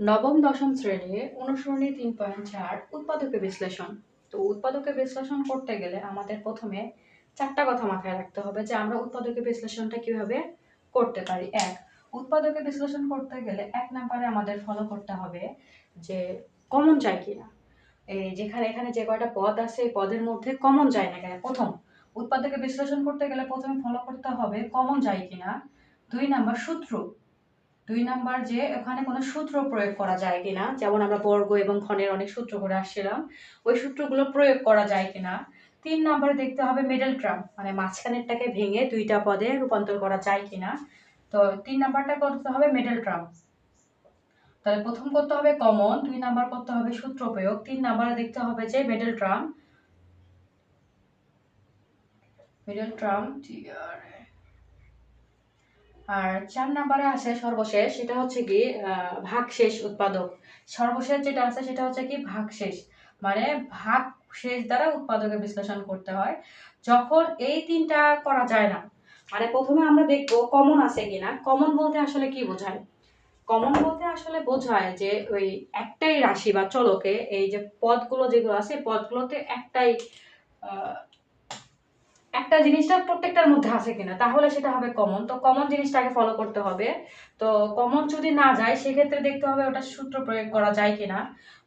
নবম দশম শ্রেণী অনুসরণী 3.4 উৎপাদকে বিশ্লেষণ। তো উৎপাদকে বিশ্লেষণ করতে গেলে আমাদের প্রথমে চারটা কথা মাথায় রাখতে হবে যে আমরা উৎপাদকে বিশ্লেষণটা কিভাবে করতে পারি। উৎপাদকে বিশ্লেষণ করতে গেলে 1 নম্বরে আমাদের ফলো করতে হবে যে কমন যায় কিনা। এই এখানে যে কয়টা পদ আছে এই পদের মধ্যে কমন যায় না কেন। প্রথম উৎপাদকে বিশ্লেষণ করতে গেলে প্রথমে ফলো করতে হবে কমন যায় কিনা। 2 নাম্বার সূত্র, 2 নাম্বার যে ওখানে কোনো সূত্র প্রয়োগ করা যায় কিনা, যেমন আমরা বর্গ এবং ঘনের অনেক সূত্র করে আসছিলাম, ওই সূত্রগুলো প্রয়োগ করা যায় কিনা। 3 নাম্বারে দেখতে হবে মিডল টার্ম, মানে মাঝখানেরটাকে ভেঙে দুইটা পদে রূপান্তর করা যায় কিনা। তো 3 নাম্বারটা করতে হবে মিডল টার্ম। তাহলে প্রথম করতে হবে কমন, 2 নাম্বার করতে হবে সূত্র প্রয়োগ, 3 নাম্বারে দেখতে হবে যে মিডল টার্ম। আর 4 নাম্বারে আছে সর্বশেষ, সেটা হচ্ছে কি ভাগশেষ উৎপাদক। সর্বশেষ যেটা আছে সেটা হচ্ছে কি ভাগশেষ, মানে ভাগশেষ দ্বারা উৎপাদকের বিশ্লেষণ করতে হয়। যখন এই তিনটা করা যায় না, মানে প্রথমে আমরা দেখবো কমন আছে কিনা। কমন বলতে আসলে কি বোঝায়? কমন বলতে আসলে বোঝায় যে ওই একটাই রাশি বা চলকে এই যে পদগুলো যেগুলো আছে পদগুলোতে একটাই একটা জিনিসটা প্রত্যেকটার মধ্যে আছে কিনা, তাহলে সেটা হবে কমন। তো কমন জিনিসটাকে ফলো করতে হবে। তো কমন যদি না যায় সেক্ষেত্রে দেখতে হবে ওটা সূত্র প্রয়োগ করা যায় কিনা।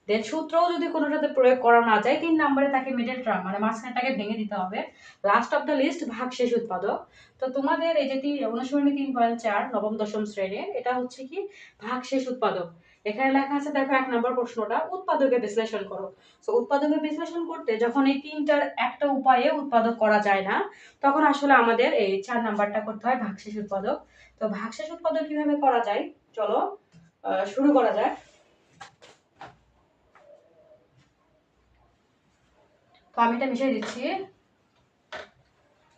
দেন সূত্রও যদি কোনোটাতে প্রয়োগ করা না যায়, 3 নম্বরে তাকে মিডল টার্ম মানে মাঝখানটাকে ভেঙে দিতে হবে। লাস্ট অফ দ্য লিস্ট ভাগশেষ উৎপাদক। তো তোমাদের এই যে অনুসরণী 3.4 নবম দশম শ্রেণীর এটা হচ্ছে কি ভাগশেষ উৎপাদক। এখানে লেখা আছে দেখো 1 নম্বর প্রশ্নটা উৎপাদকে বিশ্লেষণ করো। তো উৎপাদকে বিশ্লেষণ করতে যখন এই তিনটার একটা উপায়ে উৎপাদক করা যায় না, তখন আসলে আমাদের এই 4 নাম্বারটা করতে হয় ভাগশেষ উৎপাদক। তো ভাগশেষ উৎপাদক কিভাবে করা যায় চলো শুরু করা যাক। তো আমি এটা মিশিয়ে দিচ্ছি।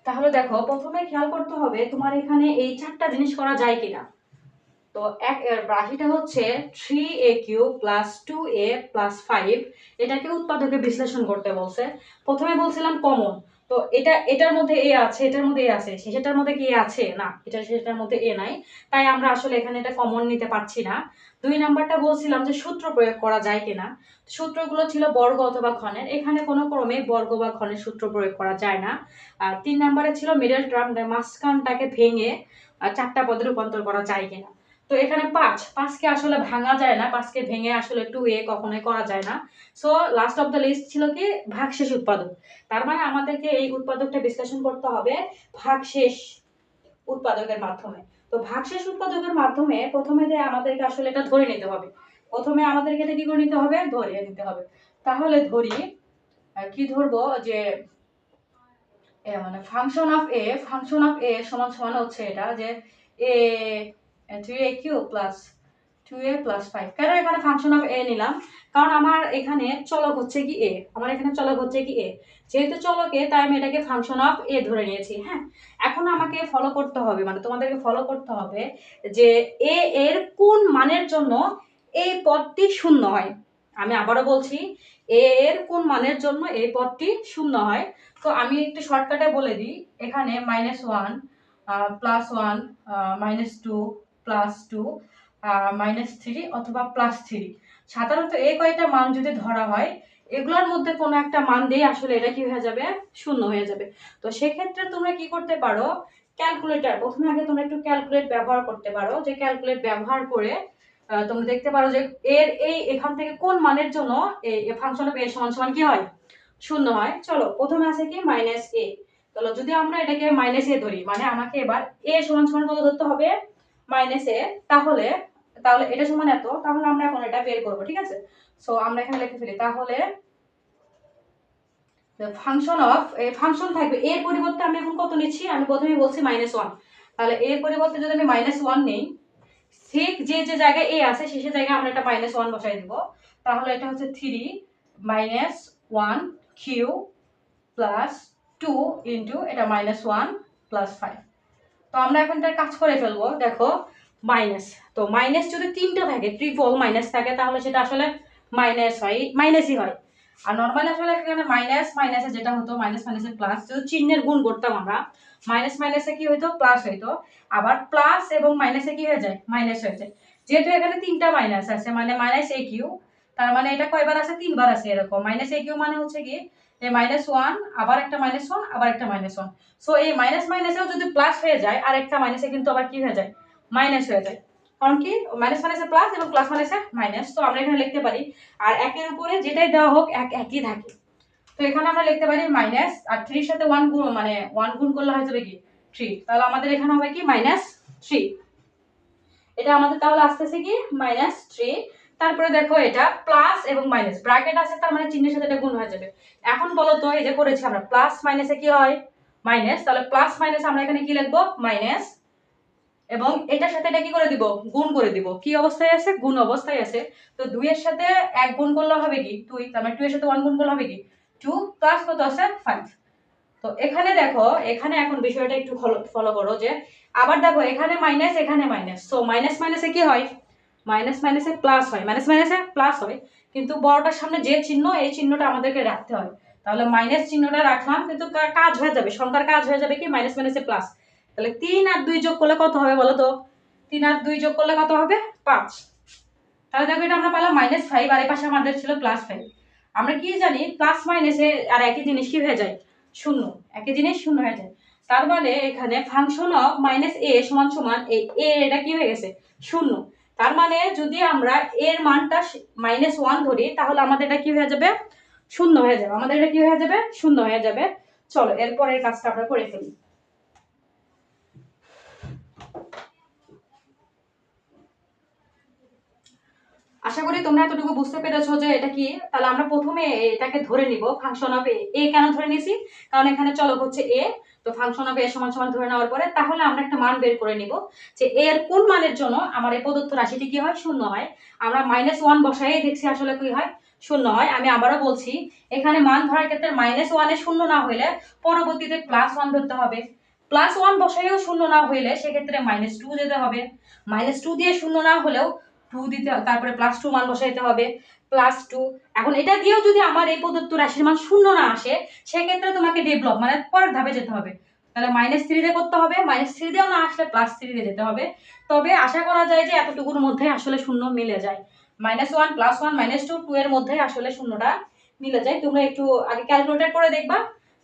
তাহলে দেখো প্রথমে খেয়াল করতে হবে তোমার এখানে এই চারটা জিনিস করা যায় কিনা। তো রাশিটা হচ্ছে 3a³ + 2a + 5, এটাকে উৎপাদকে বিশ্লেষণ করতে বলছে। প্রথমে বলছিলাম কমন, তো এটার মধ্যে এ আছে, এটার মধ্যে এ আছে, সেটার মধ্যে কি আছে না, সেটার মধ্যে এ নাই, তাই আমরা আসলে এখানে এটা কমন নিতে পারছি না। 2 নাম্বারটা বলছিলাম যে সূত্র প্রয়োগ করা যায় কিনা। সূত্রগুলো ছিল বর্গ অথবা ঘনের, এখানে কোনো ক্রমে বর্গ বা ঘনের সূত্র প্রয়োগ করা যায় না। আর 3 নাম্বারে ছিল মিডল টার্ম, মাঝখানটাকে ভেঙে চারটা পদে রূপান্তর করা যায় কিনা। তো এখানে 5কে আসলে ভাঙা যায় না, 5কে ভেঙে আসলে 2a কখনোই করা যায় না। So last of the list ছিল কি ভাগশেষ উৎপাদক। তার মানে আমাদেরকে এই উৎপাদকটা বিশ্লেষণ করতে হবে ভাগশেষ উৎপাদকের মাধ্যমে। তো ভাগশেষ উৎপাদকের মাধ্যমে প্রথমে যে আমাদেরকে আসলে এটা ধরে নিতে হবে। প্রথমে আমাদেরকে এটা কি করে নিতে হবে, ধরে নিতে হবে। তাহলে ধরি কি ধরবো যে মানে ফাংশন অফ এ সমান সমান হচ্ছে এটা যে এ 3a³ + 2a + 5। কেন এখানে ফাংশন অফ এ নিলাম? কারণ আমার এখানে চলক হচ্ছে কি এ, যেহেতু চলক এ তাই আমি এটাকে ফাংশন অফ এ ধরে নিয়েছি। হ্যাঁ, এখন আমাকে ফলো করতে হবে, মানে তোমাদেরকে ফলো করতে হবে যে এ এর কোন মানের জন্য এই পদটি শূন্য হয়। আমি আবারও বলছি, এ এর কোন মানের জন্য এই পদটি শূন্য হয়। তো আমি একটু শর্টকাটে বলে দিই, এখানে -1 +1 -2 +2 -3 অথবা +3, সাধারণত এই কয়টা মান যদি ধরা হয় এগুলোর মধ্যে কোনো একটা মান দিয়ে আসলে এটা কি হয়ে যাবে, শূন্য হয়ে যাবে। তো সেক্ষেত্রে তোমরা কি করতে পারো, ক্যালকুলেটর, প্রথমে আগে তোমরা একটু ক্যালকুলেট ব্যবহার করতে পারো, যে ক্যালকুলেট ব্যবহার করে তোমরা দেখতে পারো যে এখান থেকে কোন মানের জন্য এই ফাংশন অফ এ সমান সমান কি হয়, শূন্য হয়। চলো প্রথমে আছে কি -a। চলো যদি আমরা এটাকে -a ধরি, মানে আমাকে এবার a সমান সমান কত ধরতে হবে, -a। তাহলে এটা সমান এত, তাহলে আমরা এখন এটা বের করব, ঠিক আছে। সো আমরা এখানে লিখে ফেলি, তাহলে ফাংশন থাকবে এর পরিবর্তে আমি এখন কত নিচ্ছি, আমি প্রথমে বলছি -1। তাহলে এর পরিবর্তে যদি আমি -1 নেই, ঠিক যে জায়গায় এ আছে সেই জায়গায় আমরা এটা -1 বসাই দিব। তাহলে এটা হচ্ছে 3 - 1³ + 2 ইনটু এটা -1 + 5। তো আমরা এখন তার কাজ করে ফেলবো। দেখো মাইনাস, তো মাইনাস যদি তিনটা থাকে, ট্রিপল মাইনাস থাকে, তাহলে সেটা আসলে মাইনাসই হয়। আর নর্মালি আসলে এখানে মাইনাস মাইনাসে যেটা হতো, মাইনাস মাইনাসে প্লাস, যদি চিহ্নের গুণ করতাম আমরা, মাইনাস মাইনাসে কি হইতো, প্লাস হইতো। আবার প্লাস এবং মাইনাসে কি হয়ে যায়, মাইনাস হয়ে যায়। যেহেতু এখানে তিনটা মাইনাস আছে মানে মাইনাস এ কিউ, তার মানে এটা কয়বার আছে, তিনবার আছে এরকম। মাইনাস এ কিউ মানে হচ্ছে কি এই -1 আবার একটা -1 আবার একটা -1। সো এই মাইনাস মাইনাসেও যদি প্লাস হয়ে যায় আর একটা মাইনাসে কিন্তু আবার কি হয়ে যায়, মাইনাস হয়ে যায়। কারণ কি মাইনাস মাইনাসে প্লাস এবং প্লাস মাইনাসে মাইনাস। তো আমরা এখানে লিখতে পারি আর একের উপরে যেটাই দেওয়া হোক একই থাকে। তো এখানে আমরা লিখতে পারি মাইনাস আর 3 এর সাথে 1 গুণ মানে 1 গুণ করলে হয়ে যাবে কি 3। তাহলে আমাদের এখানে হবে কি -3। এটা আমাদের তাহলে আসতেছে কি -3। তারপরে দেখো এটা প্লাস এবং মাইনাস ব্র্যাকেট আছে, তার মানে চিহ্নের সাথে এটা গুণ হয়ে যাবে। এখন বলো তো এই যে করেছি আমরা প্লাস মাইনাসে কি হয় মাইনাস, তাহলে প্লাস মাইনাস আমরা এখানে কি লিখবো মাইনাস, এবং এটার সাথে এটা কি করে দিব গুণ করে দিব। কি অবস্থায় আছে, গুণ অবস্থায় আছে। তো 2 এর সাথে 1 গুণ করলে হবে কি 2, তার মানে 2 এর সাথে 1 গুণ করলে হবে কি 2 প্লাস কত আছে 5। তো এখানে দেখো এখানে এখন বিষয়টা একটু ফলো করো যে আবার দেখো এখানে মাইনাস এখানে মাইনাস। সো মাইনাস মাইনাসে কি হয়, মাইনাস মাইনাসে প্লাস হয়, মাইনাস মাইনাসে প্লাস হয়। কিন্তু বড়টার সামনে যে চিহ্ন এই চিহ্নটা আমাদেরকে রাখতে হয়। তাহলে মাইনাস চিহ্নটা রাখলাম কিন্তু কাজ হয়ে যাবে, সংখ্যার কাজ হয়ে যাবে কি মাইনাস মাইনাসে প্লাস। তাহলে 3 আর 2 যোগ করলে কত হবে বলো তো, 3 আর 2 যোগ করলে কত হবে 5। তাহলে দেখো এটা আমরা পেলাম -5 আর এই পাশে আমাদের ছিল +5। আমরা কি জানি প্লাস মাইনাসে আর একই জিনিস কি হয়ে যায় শূন্য, একই জিনিস শূন্য হয়ে যায়। তার মানে এখানে ফাংশন অফ -a সমান সমান এই a এটা কি হয়ে গেছে শূন্য। তার মানে যদি আমরা এর মানটা -1 ধরি তাহলে আমাদের এটা কি হয়ে যাবে শূন্য হয়ে যাবে, আমাদের এটা কি হয়ে যাবে শূন্য হয়ে যাবে। চলো এরপরের কাজটা আমরা করে ফেলি। আশা করি তোমরা এতটুকু বুঝতে পেরেছো যে এটা কি। তাহলে আমরা প্রথমে এটাকে ধরে নিব ফাংশন অফ এ। কেন ধরে নিছি, কারণ এখানে চলক হচ্ছে এ। তো ফাংশন অফ এ সমান সমান ধরে নেওয়ার পরে তাহলে আমরা একটা মান বের করে নিব যে এর কোন মানের জন্য আমার এই প্রদত্ত রাশিটি কি হয় শূন্য হয়। আমরা -1 বসাই দেখছি আসলে কি হয় শূন্য হয়। আমি আবারও বলছি এখানে মান ধরার ক্ষেত্রে -1 এ শূন্য না হইলে পরবর্তীতে +1 ধরতে হবে। +1 বসাইও শূন্য না হইলে সেক্ষেত্রে -2 যেতে হবে। -2 দিয়ে শূন্য না হলেও 2 দিতে, তারপরে +2 মান বসাইতে হবে +2। এখন এটা দিয়েও যদি আমার এই প্রদত্ত রাশির মান শূন্য না আসে সেক্ষেত্রে তোমাকে ডেভেলপ মানে পরের ধাপে যেতে হবে। তাহলে -3 দিয়ে করতে হবে, -3 দিয়েও না আসলে +3 দিয়ে যেতে হবে। তবে আশা করা যায় যে এতটুকুর মধ্যে আসলে শূন্য মিলে যায়। -1 +1 -2 2 এর মধ্যে আসলে শূন্যটা মিলে যায়। তোমরা একটু আগে ক্যালকুলেটর করে দেখবা,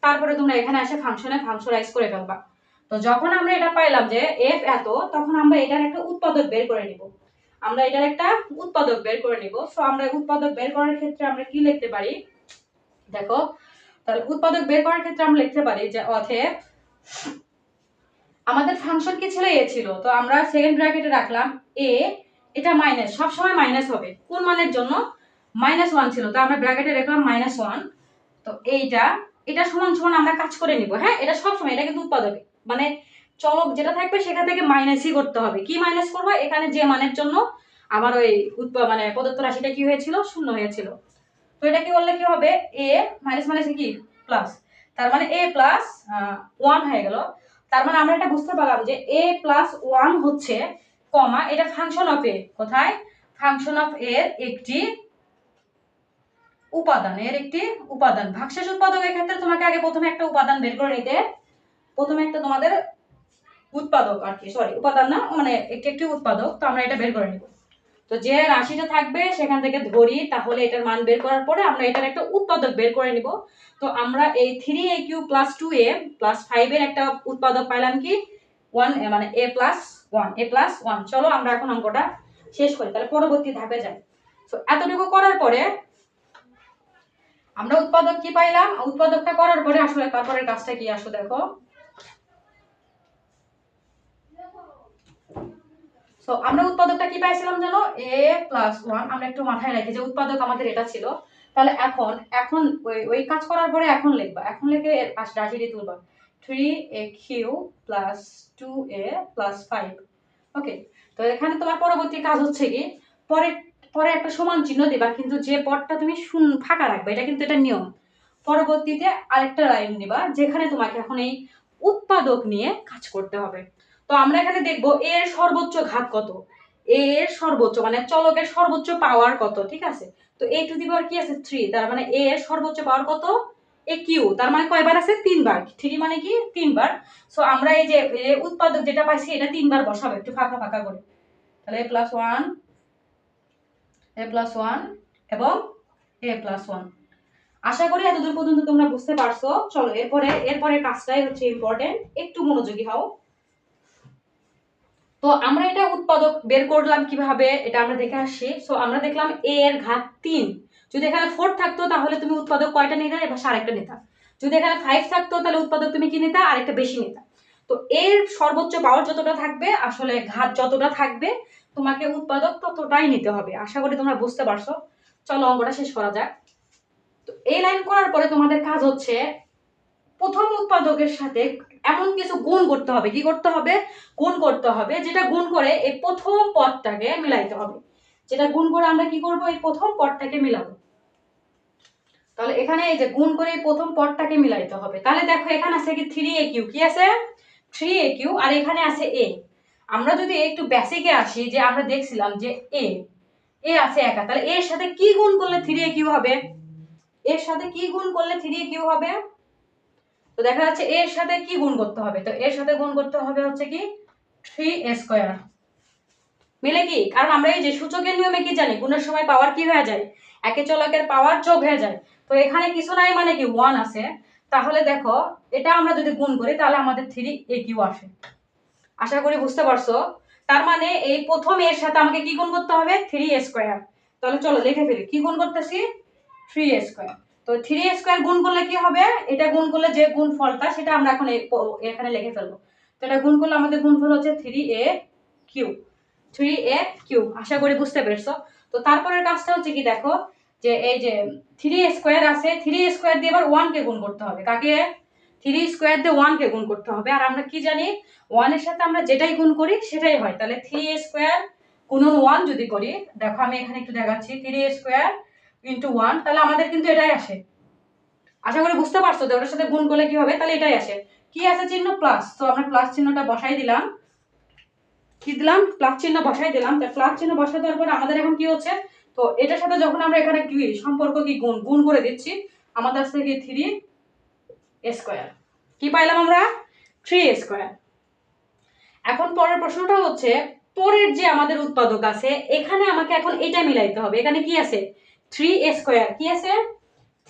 তারপরে তোমরা এখানে এসে ফাংশনে ফাংশনাইজ করে ফেলবা। তো যখন আমরা এটা পাইলাম যে f এত, তখন আমরা এটার একটা উৎপাদক বের করে নিব। আমরা এটার একটা উৎপাদক বের করে নিব। সো আমরা উৎপাদক বের করার ক্ষেত্রে আমরা কি লিখতে পারি দেখো, তাহলে উৎপাদক বের করার ক্ষেত্রে আমরা লিখতে পারি যে অতএব আমাদের ফাংশন কি ছিল এ ছিল, তো আমরা সেকেন্ড ব্র্যাকেটে রাখলাম এ, এটা মাইনাস সব সময় মাইনাস হবে কোন মানের জন্য -1 ছিল, তো আমরা ব্র্যাকেটে রাখলাম -1। তো এটা সমান সমান আমরা কাজ করে নিব। হ্যাঁ এটা সব সময়, এটা কিন্তু উৎপাদকে মানে চলক যেটা থাকবে সেখান থেকে মাইনাসই করতে হবে। কি মাইনাস করবো, এখানে যে মানের জন্য আমার ওই মানে প্রদত্ত রাশিটা কি হয়েছিল শূন্য হয়েছিল। তো এটা কি বললে কি হবে এ মাইনাস মাইনাস কি প্লাস, তার মানে a + 1 হয়ে গেল। তার মানে আমরা এটা বুঝতে পারলাম যে a + 1 হচ্ছে কমা এটা ফাংশন অফ এ, কোথায় ফাংশন অফ এর একটি উপাদান, এর একটি উপাদান। ভাগশেষ উৎপাদকের ক্ষেত্রে তোমাকে আগে প্রথমে একটা উপাদান বের করে নিতে, প্রথমে একটা তোমাদের উৎপাদক আর কি, সরি উপাদান না মানে একটি উৎপাদক, তো আমরা এটা বের করে নিব। তো যে রাশিটা থাকবে সেখান থেকে ধরি, তাহলে এটার মান বের করার পরে আমরা এটার একটা উৎপাদক বের করে নিব। তো আমরা এই 3aq + 2a + 5 এর একটা উৎপাদক পাইলাম কি 1 মানে a + 1 চলো আমরা এখন অঙ্কটা শেষ করি, তাহলে পরবর্তী ধাপে যাই। তো এতটুকু করার পরে আমরা উৎপাদক কি পাইলাম, উৎপাদকটা করার পরে আসলে তারপরের কাজটা কি আসো দেখো। সো আমরা উৎপাদকটা কি পাইছিলাম জানো a + 1। আমরা একটু মাথায় রাখি যে উৎপাদক আমাদের এটা ছিল। তাহলে এখন ওই কাজ করার পরে এখন লিখবা, এখন লিখে রাশিটি তুলবা 3aq + 2a + 5। ওকে, তো এখানে তোমার পরবর্তী কাজ হচ্ছে কি পরে পরে একটা সমান চিহ্ন দিবা, কিন্তু যে পদটা তুমি ফাঁকা রাখবে, এটা কিন্তু এটা নিয়ম। পরবর্তীতে আরেকটা লাইন নিবা যেখানে তোমাকে এখন এই উৎপাদক নিয়ে কাজ করতে হবে। তো আমরা এখানে দেখবো এর সর্বোচ্চ ঘাত কত, এর সর্বোচ্চ মানে চলকের সর্বোচ্চ পাওয়ার কত, ঠিক আছে। তো a⁴ কি আছে 3, তার মানে a এর সর্বোচ্চ পাওয়ার কত aq, তার মানে কয়বার আছে 3 বার। 3 মানে কি 3 বার। সো আমরা এই যে উৎপাদক যেটা পাইছি এটা 3 বার বসাবো একটু ফাঁকা ফাঁকা করে। তাহলে a+1 a+1 এবং a+1। আশা করি এতদূর পর্যন্ত তোমরা বুঝতে পারছো। চলো এরপরে কাজটাই হচ্ছে ইম্পর্টেন্ট, একটু মনোযোগী হও। তো আমরা এটা উৎপাদক বের করলাম কিভাবে, এটা আমরা দেখে আসছি। সো আমরা দেখলাম a এর ঘাত 3, যদি এখানে 4 থাকতো তাহলে তুমি উৎপাদক কয়টা নিতা, এবার আরেকটা নিতা। যদি এখানে 5 থাকতো তাহলে উৎপাদক তুমি কি নিতা, আরেকটা বেশি নিতা। তো এর সর্বোচ্চ পাওয়ার যতটা থাকবে, আসলে ঘাত যতটা থাকবে, তোমাকে উৎপাদক ততটাই নিতে হবে। আশা করি তোমরা বুঝতে পারছো। চলো অঙ্কটা শেষ করা যাক। তো এই লাইন করার পরে তোমাদের কাজ হচ্ছে প্রথম উৎপাদকের সাথে এমন কিছু গুণ করতে হবে। কি করতে হবে? গুণ করতে হবে, যেটা গুণ করে এই প্রথম পদটাকে মিলাইতে হবে। যেটা গুণ করে আমরা কি করব, এই প্রথম পদটাকে মিলাবো। তাহলে এখানে এই যে গুণ করে এই প্রথম পদটাকে মিলাইতে হবে। তাহলে দেখো এখানে আছে কি 3aq, কি আছে 3aq, আর এখানে আছে a। আমরা যদি একটু বেসিকে আসি, যে আমরা দেখছিলাম যে a আছে একা, তাহলে এর সাথে কি গুণ করলে 3aq হবে? এর সাথে কি গুণ করলে 3aq হবে? তো দেখা যাচ্ছে এর সাথে কি গুণ করতে হবে, তো এর সাথে গুণ করতে হবে হচ্ছে কি 3a²। মিলে কি? কারণ আমরা এই যে সূচকের নিয়মে কি জানি, গুণের সময় পাওয়ার কি হয়ে যায়, একে চলকের পাওয়ার যোগ হয়ে যায়। তো এখানে কিছু নাই মানে কি 1 আছে। তাহলে দেখো এটা আমরা যদি গুণ করি তাহলে আমাদের 3aq আসে। আশা করি বুঝতে পারছো। তার মানে এই প্রথম এর সাথে আমাকে কি গুণ করতে হবে, 3a²। তাহলে চলো লিখে ফেলি, কি গুণ করতেছি 3a²। তো 3a² গুণ করলে কি হবে, এটা গুণ করলে যে গুণ ফলটা সেটা আমরা এখন এখানে লিখে ফেলবো। তো এটা গুণ করলে আমাদের গুণফল হচ্ছে 3a³ আশা করি বুঝতে পেরেছো। তো তারপরের কাজটা হচ্ছে কি, দেখো যে এই যে 3a² আছে, 3a² দিয়ে এবার 1 কে গুণ করতে হবে। কাকে? 3 দিয়ে 1 কে গুণ করতে হবে। আর আমরা কি জানি, 1 এর সাথে আমরা যেটাই গুণ করি সেটাই হয়। তাহলে 3a² গুণন 1 যদি করি, দেখো আমি এখানে একটু দেখাচ্ছি, 3a² ইন্টু 1, তাহলে আমাদের কিন্তু এটাই আসে। আশা করি বুঝতে পারছো যে ওটার সাথে গুণ করলে কি হবে, তাহলে এটাই আসে। কি আছে চিহ্ন, প্লাস। তো আমরা প্লাস চিহ্নটা বসাই দিলাম। কি দিলাম, প্লাস চিহ্ন বসাই দিলাম। তো প্লাস চিহ্ন বসাই দেওয়ার পর আমাদের এখন কি হচ্ছে, তো এটার সাথে যখন আমরা এখানে কি সম্পর্ক, কি গুণ করে দিচ্ছি, আমাদের কাছে কি 3a²। কি পাইলাম আমরা, 3a²। এখন পরের প্রশ্নটা হচ্ছে, পরের যে আমাদের উৎপাদক আছে এখানে আমাকে এখন এটা মিলাইতে হবে। এখানে কি আছে 3a², কি আছে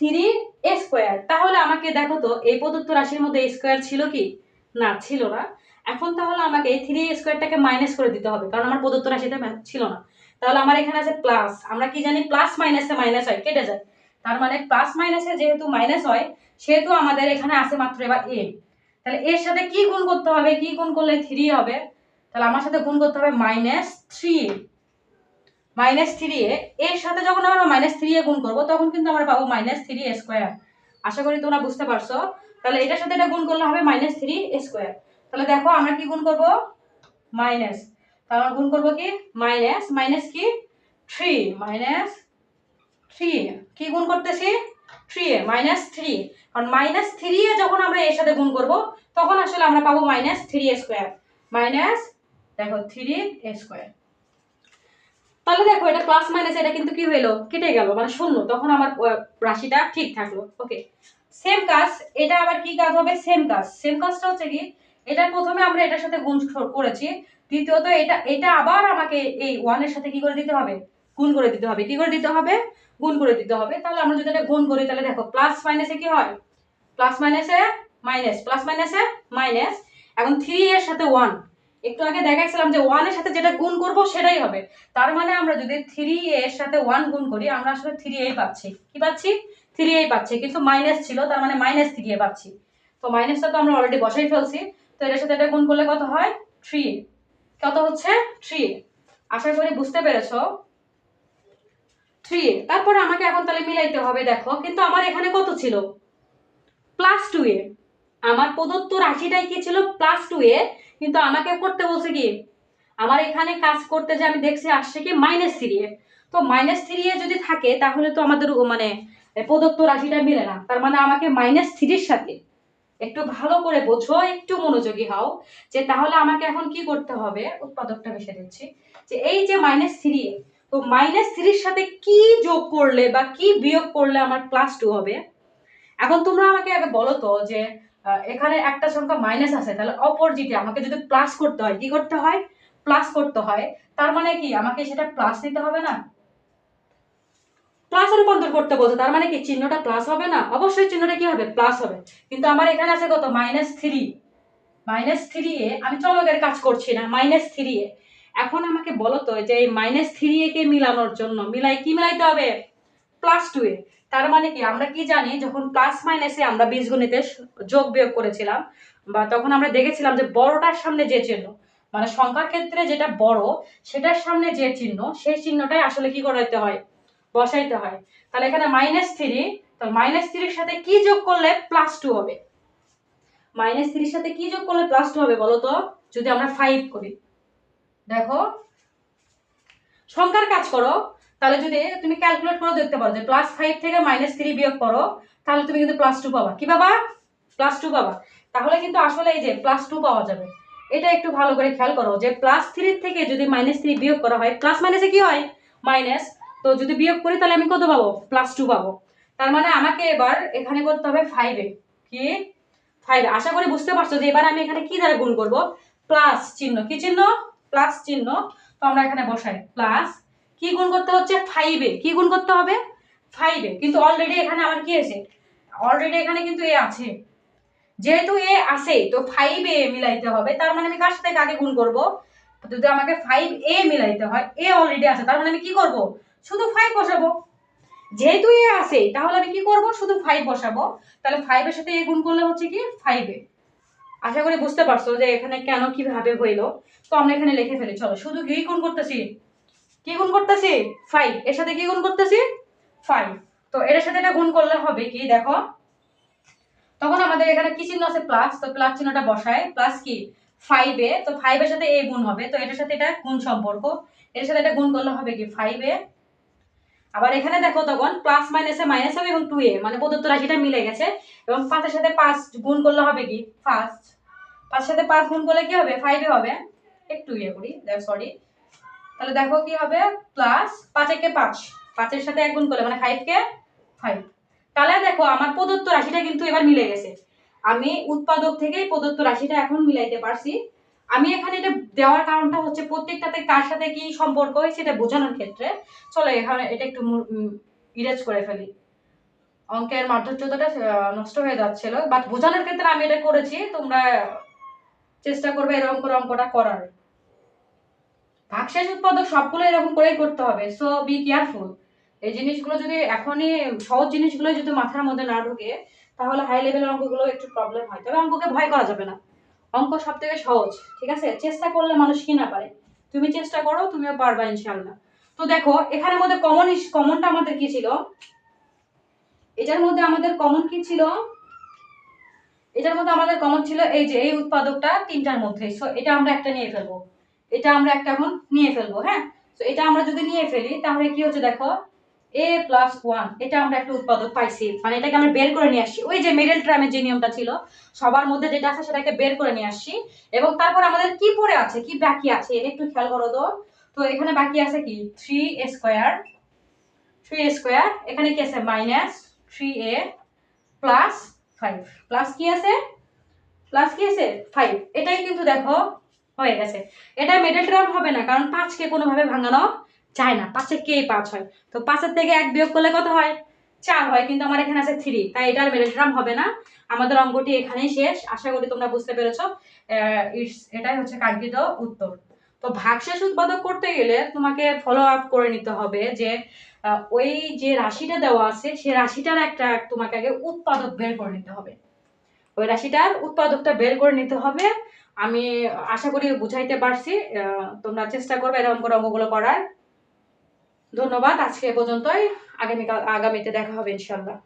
3a²। তাহলে আমাকে দেখো তো এই প্রদত্ত রাশির মধ্যে a² ছিল কি, না ছিল না। এখন তাহলে আমাকে এই 3a² মাইনাস করে দিতে হবে, কারণ আমার প্রদত্ত রাশিতে ছিল না। তাহলে আমার এখানে আছে প্লাস, আমরা কি জানি প্লাস মাইনাসে মাইনাস হয়, কেটে যায়। তার মানে প্লাস মাইনাসে যেহেতু মাইনাস হয়, সেহেতু আমাদের এখানে আছে মাত্র এবার a। তাহলে এর সাথে কি গুণ করতে হবে, কি গুণ করলে 3 হবে, তাহলে আমার সাথে গুণ করতে হবে -3a। -3a এর সাথে যখন আমরা -3a গুণ করব তখন কিন্তু আমরা পাবো -3a²। আশা করি তোমরা বুঝতে পারছো। তাহলে এটার সাথে এটা গুণ করলে হবে -3a²। তাহলে দেখো আমরা কি গুণ করব, মাইনাস। তাহলে গুণ করব কি মাইনাস, মাইনাস কি 3, -3 কি গুণ করতেছি 3a, -3। কারণ -3a যখন আমরা এর সাথে গুণ করব তখন আসলে আমরা পাবো -3a², মাইনাস দেখো 3a²। তাহলে দেখো এটা প্লাস মাইনাস এটা কিন্তু কি হলো, কেটে গেল, মানে শূন্য। তখন আমার রাশিটা ঠিক থাকলো। ওকে, সেম কাজ এটা আবার কি কাজ হবে, সেম কাজটা হচ্ছে কি, এটা প্রথমে আমরা এটার সাথে গুণ করেছি, দ্বিতীয়ত এটা আবার আমাকে এই 1 এর সাথে কি করে দিতে হবে, গুণ করে দিতে হবে। কি করে দিতে হবে, গুণ করে দিতে হবে। তাহলে আমরা যদি এটা গুণ করি তাহলে দেখো প্লাস মাইনাসে কি হয়, প্লাস মাইনাসে মাইনাস, প্লাস মাইনাসে মাইনাস। এখন 3 এর সাথে 1, একটু আগে দেখাইছিলাম যে 1 এর সাথে যেটা গুণ করব সেটাই হবে। তার মানে আমরা যদি 3 এর সাথে 1 গুণ করি আমরা আসলে 3a পাচ্ছি। কি পাচ্ছি, 3a পাচ্ছি, কিন্তু মাইনাস ছিল তার মানে -3a পাচ্ছি। তো মাইনাসটা তো আমরা অলরেডি বসাই ফেলছি। তো এর সাথে এটা গুণ করলে কত হয় 3, কত হচ্ছে 3। আশা করি বুঝতে পেরেছো 3। তারপরে আমাকে এখন তাহলে মিলাইতে হবে। দেখো কিন্তু আমার এখানে কত ছিল, +2a। আমার প্রদত্ত রাশিটাই কি ছিল, +2a। কিন্তু আমাকে করতে বলছে কি, আমার এখানে কাজ করতে যে আমি দেখছি আসছে কি -3a। তো -3a যদি থাকে তাহলে তো আমাদের মানে প্রদত্ত রাশিটা মিলে না। তার মানে আমাকে -3 এর সাথে, একটু ভালো করে বোঝো, একটু মনোযোগী হও, যে তাহলে আমাকে এখন কি করতে হবে, উৎপাদকটা বেশি দিচ্ছি, যে এই যে -3a, তো -3 এর সাথে কি যোগ করলে বা কি বিয়োগ করলে আমার +2 হবে। এখন তোমরা আমাকে আগে বলো তো যে এখানে একটা সংখ্যা মাইনাস আছে, তাহলে অপোজিটে আমাকে যদি প্লাস করতে হয় কি করতে হয়, প্লাস করতে হয়, তার মানে কি আমাকে সেটা প্লাস নিতে হবে না? প্লাসে রূপান্তর করতে বলছে, তার মানে কি চিহ্নটা প্লাস হবে না? অবশ্যই চিহ্নটা কি হবে? প্লাস হবে। কিন্তু আমার এখানে আছে কত? -3। -3 এ আমি চলকের কাজ করছি না, -3 এ। এখন আমাকে বলো তো যে এই -3 কে মিলানোর জন্য কি মিলাইতে হবে? +2 এ। তার মানে কি আমরা কি জানি, যখন প্লাস মাইনাসে আমরা বীজগণিতে যোগ বিয়োগ করেছিলাম, বা তখন আমরা দেখেছিলাম যে বড়টার সামনে যে চিহ্ন, মানে সংখ্যার ক্ষেত্রে যেটা বড় সেটার সামনে যে চিহ্ন, সেই চিহ্নটাই আসলে কি করাইতে হয়? বসাইতে হয়। তাহলে এখানে -3, তাহলে -3 এর সাথে কি যোগ করলে +2 হবে? -3 এর সাথে কি যোগ করলে +2 হবে বলো তো? যদি আমরা 5 করি, দেখো সংখ্যার কাজ করো, তাহলে যদি তুমি ক্যালকুলেট করে দেখতে পারো যে +5 থেকে -3 বিয়োগ করো, তাহলে তুমি কিন্তু +2 পাবা। কি পাবা? +2 পাবা। তাহলে কিন্তু আসলে এই যে +2 পাওয়া যাবে। এটা একটু ভালো করে খেয়াল করো যে +3 থেকে যদি -3 বিয়োগ করা হয়, প্লাস মাইনাসে কি হয়? মাইনাস। তো যদি বিয়োগ করি তাহলে আমি কত পাবো? +2 পাবো। তার মানে আমাকে এবার এখানে করতে হবে 5 এ। কি? 5 এ। আশা করি বুঝতে পারছো যে এবার আমি এখানে কি দ্বারা গুণ করব? প্লাস চিহ্ন। কি চিহ্ন? প্লাস চিহ্ন। তো আমরা এখানে বসাই প্লাস, কি গুণ করতে হচ্ছে? 5 এ। কি গুণ করতে হবে? 5 এ। কিন্তু অলরেডি এখানে আমার কি আছে? অলরেডি এখানে কিন্তু এ আছে। যেহেতু এ আছে তো 5 এ মিলাইতে হবে, তার মানে আমি কার সাথে কাকে গুণ করব? যদি আমাকে 5 এ মিলাইতে হয়, এ অলরেডি আছে, তার মানে আমি কি করব? শুধু 5 বসাবো। যেহেতু এ আছে তাহলে আমি কি করব? শুধু 5 বসাবো। তাহলে 5 এর সাথে এ গুণ করলে হচ্ছে কি? 5 এ। আশা করি বুঝতে পারছো যে এখানে কেন কিভাবে হইলো। তো আমরা এখানে লিখে ফেলি, চলো। শুধু কি গুণ করতেছি? কি গুণ করতেছি? 5 এর সাথে কি গুণ করতেছি? 5। তো এর সাথে এটা গুণ করলে হবে কি দেখো, তখন আমাদের এখানে কি চিহ্ন আছে? প্লাস। তো প্লাস চিহ্নটা বসায়, প্লাস কি 5 এ। তো 5 এর সাথে এ গুণ হবে, তো এটার সাথে এটা গুণ সম্পর্ক, এর সাথে এটা গুণ করলে হবে কি 5 এ। আবার এখানে দেখো তখন প্লাস মাইনাসে মাইনাস হবে এবং 2 এ, মানে প্রদত্ত রাশিটা মিলে গেছে। এবং 5 এর সাথে 5 গুণ করলে হবে কি 5। 5 এর সাথে 5 গুণ করলে কি হবে? 5 এ হবে। একটু ইয়ে করি, সরি। তাহলে দেখো কি হবে? প্লাস 5 একে 5, 5 এর সাথে 1 গুণ করলে মানে 5 কে 5। তাহলে দেখো আমার প্রদত্ত রাশিটা কিন্তু এবার মিলে গেছে। আমি উৎপাদক থেকে প্রদত্ত রাশিটা এখন মিলাইতে পারছি। আমি এখানে এটা দেওয়ার কারণটা হচ্ছে প্রত্যেকটাতে কার সাথে কি সম্পর্ক হয় সেটা বোঝানোর ক্ষেত্রে। চলো এখানে এটা একটু ইরেজ করে ফেলি। অঙ্কের মাধুর্যতাটা নষ্ট হয়ে যাচ্ছিল, বাট বোঝানোর ক্ষেত্রে আমি এটা করেছি। তোমরা চেষ্টা করবে এরকম করে অঙ্কটা করার। ভাগশেষ উৎপাদক সবগুলো এরকম করেই করতে হবে, সো বি কেয়ারফুল। এই জিনিসগুলো যদি এখনই, সহজ জিনিসগুলো যদি মাথার মধ্যে না ঢোকে, তাহলে হাই লেভেলের অঙ্কগুলো একটু প্রবলেম হয়। তবে অঙ্ককে ভয় করা যাবে না, অঙ্ক সব থেকে সহজ। ঠিক আছে, চেষ্টা করলে মানুষ কি না পারে। তুমি চেষ্টা করো, তুমিও পারবা ইনশাআল্লাহ। তো দেখো এখানের মধ্যে কমনটা আমাদের কি ছিল? এটার মধ্যে আমাদের কমন কি ছিল? এটার মধ্যে আমাদের কমন ছিল এই যে এই উৎপাদকটা তিনটার মধ্যে। সো এটা আমরা একটা নিয়ে ফেলবো, এটা আমরা একটা এখন নিয়ে ফেলবো। হ্যাঁ, তো এটা আমরা যদি নিয়ে ফেলি তাহলে কি হচ্ছে দেখো, a + 1, এটা আমরা একটা উৎপাদক পাইছি, মানে এটাকে আমরা বের করে নিয়ে আসছি। ওই যে মিডল টার্মের যে নিয়মটা ছিল, সবার মধ্যে যেটা আছে সেটাকে বের করে নিয়ে আসছি। এবং তারপর আমাদের কি পড়ে আছে, কি বাকি আছে এটা একটু খেয়াল করো তো। তো এখানে বাকি আছে কি 3a², 3a², এখানে কি আছে -3a + 5, প্লাস কি আছে? প্লাস কি আছে? 5। এটাই কিন্তু দেখো হয়ে গেছে। এটা মিডল টার্ম হবে না, কারণ 5 কে কোনোভাবে ভাঙানো যায় না। 5 এ কে 5 হয়, তো 5 এর থেকে 1 বিয়োগ করলে কত হয়? 4 হয়। কিন্তু আমার এখানে আছে 3, তাই এটার মিডল টার্ম হবে না। আমাদের অঙ্কটি এখানেই শেষ। আশা করি তোমরা বুঝতে পেরেছো। এটাই হচ্ছে কাঙ্ক্ষিত উত্তর। তো ভাগশেষ উৎপাদক করতে গেলে তোমাকে ফলো আপ করে নিতে হবে যে ওই যে রাশিটা দেওয়া আছে সেই রাশিটার একটা তোমাকে আগে উৎপাদক বের করে নিতে হবে। ওই রাশিটার উৎপাদকটা বের করে নিতে হবে। আমি আশা করি বুঝাইতে পারছি। তোমরা চেষ্টা করবে এরকম করে অঙ্কগুলো করার। ধন্যবাদ, আজকে এ পর্যন্তই। আগামীতে দেখা হবে ইনশাল্লাহ।